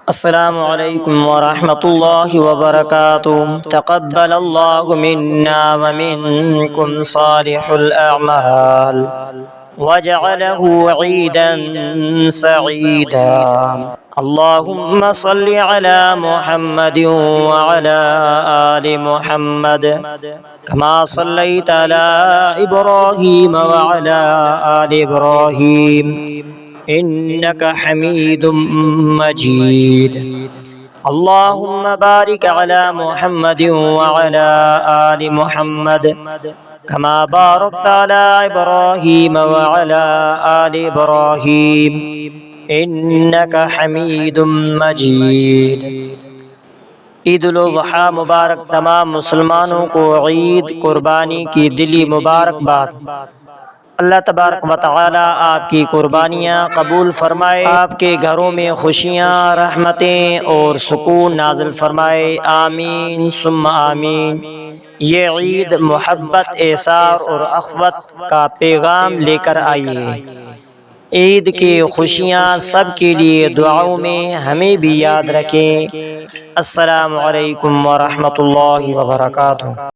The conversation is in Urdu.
السلام علیکم ورحمۃ اللہ وبرکاتہ۔ تقبل اللہ منا ومنکم صالح الاعمال وجعله عیدا سعیدا۔ اللهم صل على محمد وعلى آل محمد كما صليت على إبراهيم وعلى آل إبراهيم إنك حميد مجيد۔ اللهم بارك على محمد وعلى آل محمد كما باركت على إبراهيم وعلى آل إبراهيم إنك حميد مجيد۔ عید الاضحیٰ مبارک۔ تمام مسلمانوں کو عید قربانی کی دلی مبارکباد۔ اللہ تبارک و تعالی آپ کی قربانیاں قبول فرمائے، آپ کے گھروں میں خوشیاں، رحمتیں اور سکون نازل فرمائے، آمین ثم آمین۔ یہ عید محبت، ایثار اور اخوت کا پیغام لے کر آئی ہے۔ عید کی خوشیاں سب کے لیے دعاؤں میں ہمیں بھی یاد رکھیں۔ السلام علیکم ورحمۃ اللہ وبرکاتہ۔